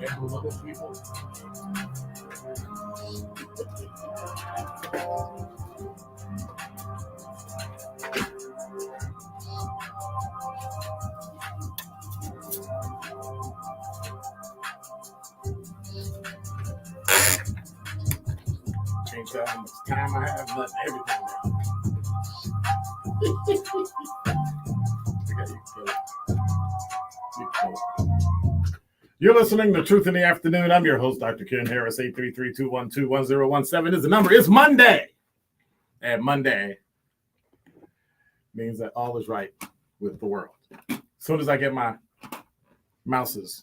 and little people. Can't tell how much time I have, but everything You're listening to Truth in the Afternoon. I'm your host, Dr. Ken Harris. 833-212-1017 is the number. It's Monday. And Monday means that all is right with the world. As soon as I get my mice.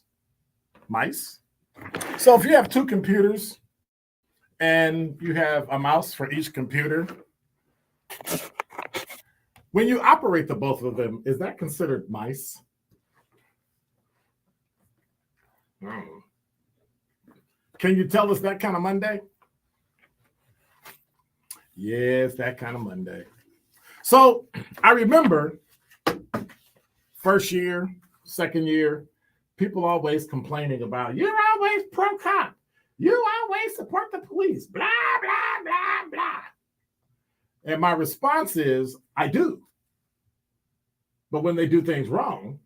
So if you have two computers and you have a mouse for each computer, when you operate the both of them, is that considered mice? Can you tell us that kind of Monday? Yes, that kind of Monday. So I remember first year, second year, people always complaining about, you're always pro-cop. You always support the police, blah, blah, blah, blah. And my response is, I do. But when they do things wrong,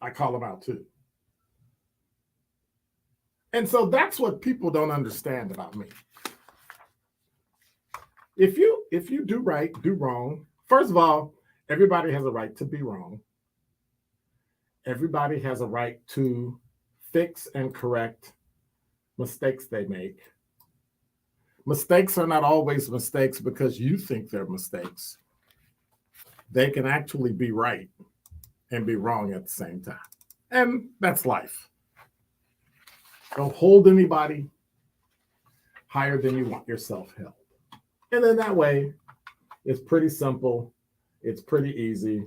I call them out too. And so that's what people don't understand about me. If you do right, do wrong, first of all, everybody has a right to be wrong. Everybody has a right to fix and correct mistakes they make. Mistakes are not always mistakes because you think they're mistakes. They can actually be right and be wrong at the same time. And that's life. Don't hold anybody higher than you want yourself held. And then that way, it's pretty simple, it's pretty easy,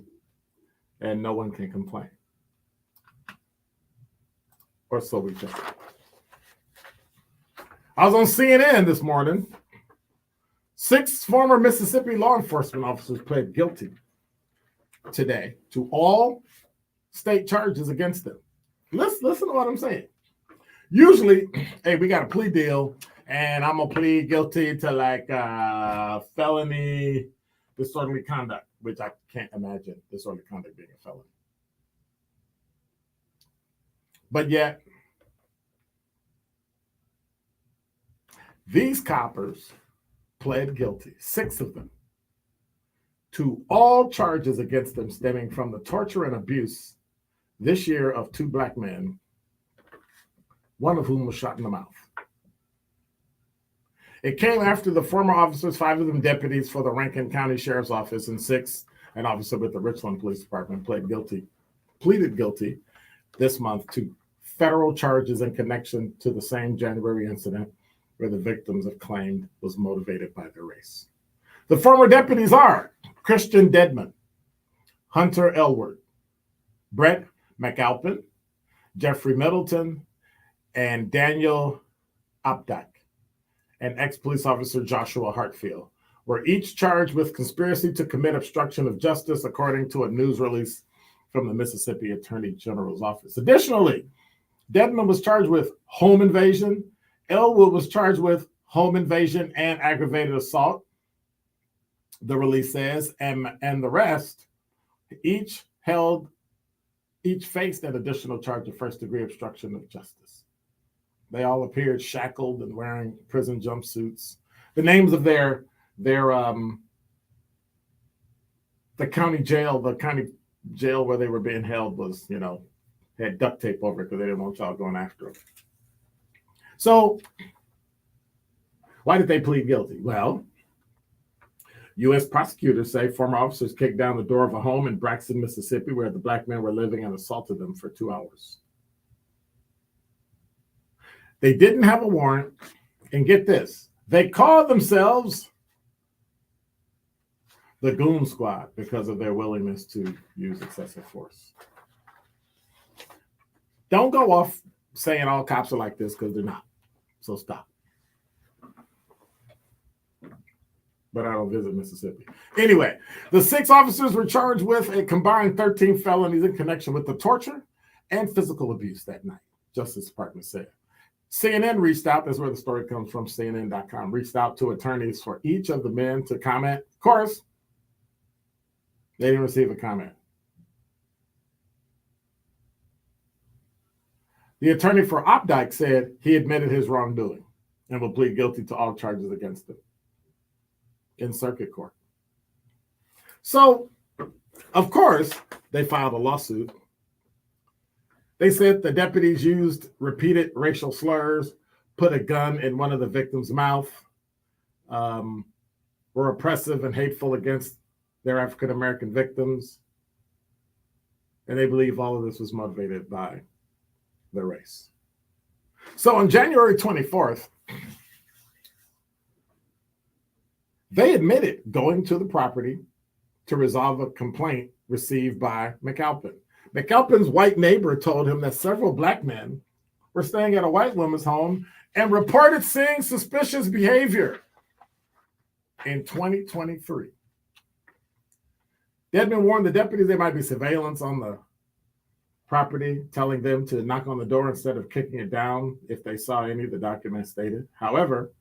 and no one can complain. Or so we think. I was on CNN this morning. 6 former Mississippi law enforcement officers pled guilty today to all state charges against them. Listen to what I'm saying. Usually, hey, we got a plea deal, and I'm going to plead guilty to like felony disorderly conduct, which I can't imagine disorderly conduct being a felony. But yet, these coppers pled guilty, 6 of them, to all charges against them stemming from the torture and abuse this year of 2 black men, one of whom was shot in the mouth. It came after the former officers, 5 of them deputies for the Rankin County Sheriff's Office, and 6 an officer with the Richland Police Department pleaded guilty this month to federal charges in connection to the same January incident where the victims have claimed was motivated by their race. The former deputies are Christian Dedman, Hunter Elward, Brett McAlpin, Jeffrey Middleton, and Daniel Opdak, and ex-police officer Joshua Hartfield, were each charged with conspiracy to commit obstruction of justice, according to a news release from the Mississippi Attorney General's office. Additionally, Dedman was charged with home invasion. Elwood was charged with home invasion and aggravated assault, the release says, and the rest each faced an additional charge of first-degree obstruction of justice. They all appeared shackled and wearing prison jumpsuits. The names of the county jail where they were being held was, had duct tape over it because they didn't want y'all going after them. So why did they plead guilty? Well, U.S. prosecutors say former officers kicked down the door of a home in Braxton, Mississippi, where the black men were living, and assaulted them for 2 hours. They didn't have a warrant, and get this, they called themselves the Goon Squad because of their willingness to use excessive force. Don't go off saying all cops are like this, because they're not. So stop. but I don't visit Mississippi. Anyway, the 6 officers were charged with a combined 13 felonies in connection with the torture and physical abuse that night, Justice Department said. CNN reached out, that's where the story comes from, CNN.com, reached out to attorneys for each of the men to comment. Of course, they didn't receive a comment. The attorney for Opdyke said he admitted his wrongdoing and will plead guilty to all charges against him in circuit court. So, of course, they filed a lawsuit. They said the deputies used repeated racial slurs, put a gun in one of the victims' mouth, were oppressive and hateful against their African-American victims. And they believe all of this was motivated by their race. So on January 24th, they admitted going to the property to resolve a complaint received by McAlpin. McAlpin's white neighbor told him that several black men were staying at a white woman's home and reported seeing suspicious behavior in 2023. Dedmon warned the deputies there might be surveillance on the property, telling them to knock on the door instead of kicking it down if they saw any, the document stated. However,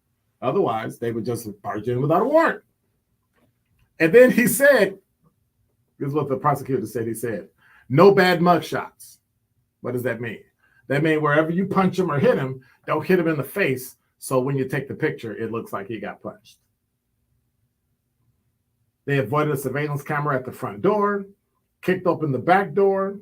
otherwise, they would just barge in without a warrant. And then he said, this is what the prosecutor said, he said, no bad mug shots. What does that mean? That means wherever you punch him or hit him, don't hit him in the face, so when you take the picture, it looks like he got punched. They avoided a surveillance camera at the front door, kicked open the back door.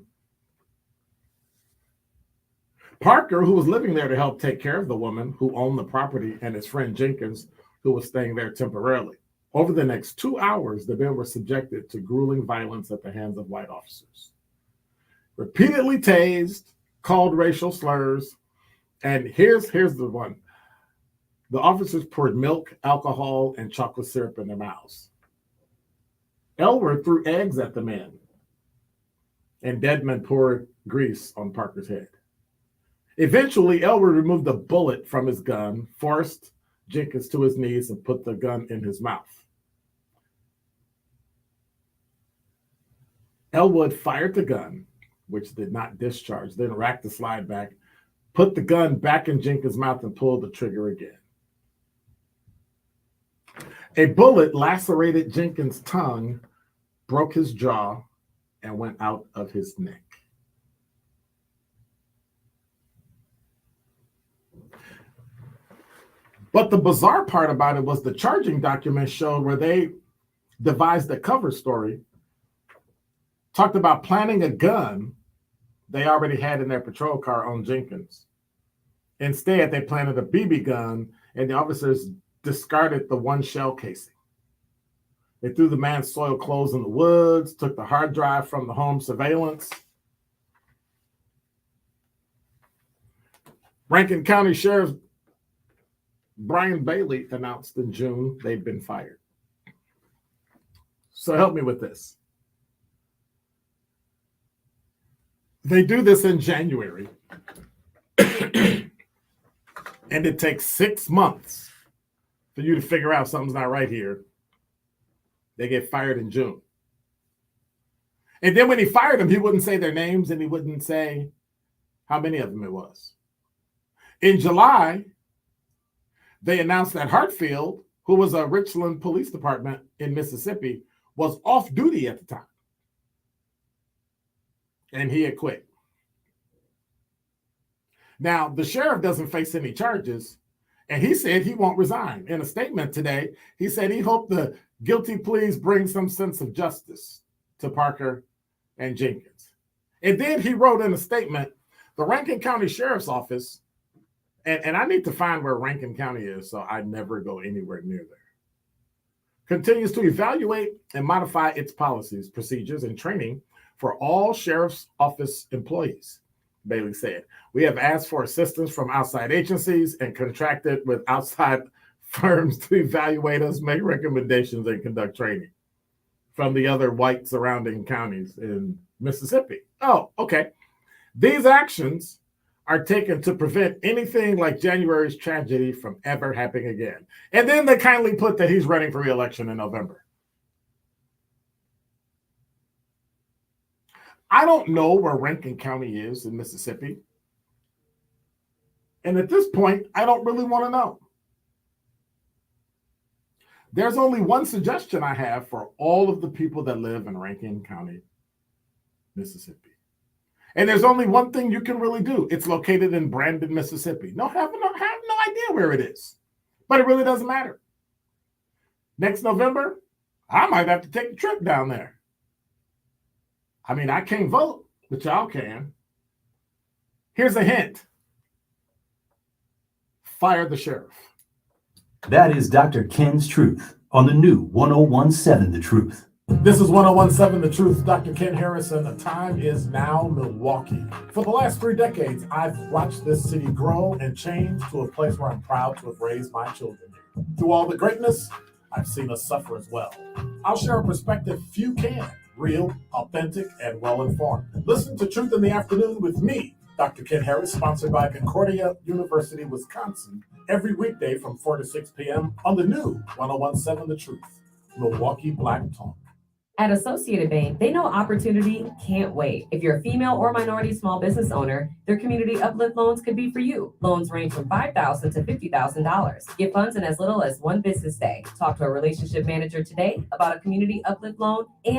Parker, who was living there to help take care of the woman who owned the property, and his friend Jenkins, who was staying there temporarily. Over the next 2 hours, the men were subjected to grueling violence at the hands of white officers. Repeatedly tased, called racial slurs, and here's the one. The officers poured milk, alcohol, and chocolate syrup in their mouths. Elwer threw eggs at the men, and Dedmon poured grease on Parker's head. Eventually, Elwer removed a bullet from his gun, forced Jenkins to his knees, and put the gun in his mouth. Elwood fired the gun, which did not discharge, then racked the slide back, put the gun back in Jenkins' mouth, and pulled the trigger again. A bullet lacerated Jenkins' tongue, broke his jaw, and went out of his neck. But the bizarre part about it was the charging document showed where they devised a cover story, talked about planting a gun they already had in their patrol car on Jenkins. Instead, they planted a BB gun, and the officers discarded the one shell casing. They threw the man's soiled clothes in the woods, took the hard drive from the home surveillance. Rankin County Sheriff Brian Bailey announced in June they'd been fired. So help me with this. They do this in January, and it takes 6 months for you to figure out something's not right here. They get fired in June. And then when he fired them, he wouldn't say their names and he wouldn't say how many of them it was. In July, they announced that Hartfield, who was a Richland Police Department in Mississippi, was off duty at the time. And he had quit. Now, the sheriff doesn't face any charges, and he said he won't resign. In a statement today, he said he hoped the guilty pleas bring some sense of justice to Parker and Jenkins. And then he wrote in a statement, the Rankin County Sheriff's Office, and I need to find where Rankin County is so I never go anywhere near there, continues to evaluate and modify its policies, procedures, and training for all Sheriff's Office employees, Bailey said. We have asked for assistance from outside agencies and contracted with outside firms to evaluate us, make recommendations, and conduct training from the other white surrounding counties in Mississippi. Oh, okay. These actions are taken to prevent anything like January's tragedy from ever happening again. And then they kindly put that he's running for re-election in November. I don't know where Rankin County is in Mississippi. And at this point, I don't really want to know. There's only one suggestion I have for all of the people that live in Rankin County, Mississippi. And there's only one thing you can really do. It's located in Brandon, Mississippi. Have no idea where it is, but it really doesn't matter. Next November, I might have to take a trip down there. I mean, I can't vote, but y'all can. Here's a hint. Fire the sheriff. That is Dr. Ken's Truth on the new 1017 The Truth. This is 1017 The Truth. Dr. Ken Harris, and the time is now Milwaukee. For the last 3 decades, I've watched this city grow and change to a place where I'm proud to have raised my children here. Through all the greatness, I've seen us suffer as well. I'll share a perspective few can. Real, authentic, and well-informed. Listen to Truth in the Afternoon with me, Dr. Ken Harris, sponsored by Concordia University, Wisconsin, every weekday from 4 to 6 p.m. on the new 1017 The Truth, Milwaukee Black Talk. At Associated Bank, they know opportunity can't wait. If you're a female or minority small business owner, their community uplift loans could be for you. Loans range from $5,000 to $50,000. Get funds in as little as 1 business day. Talk to a relationship manager today about a community uplift loan and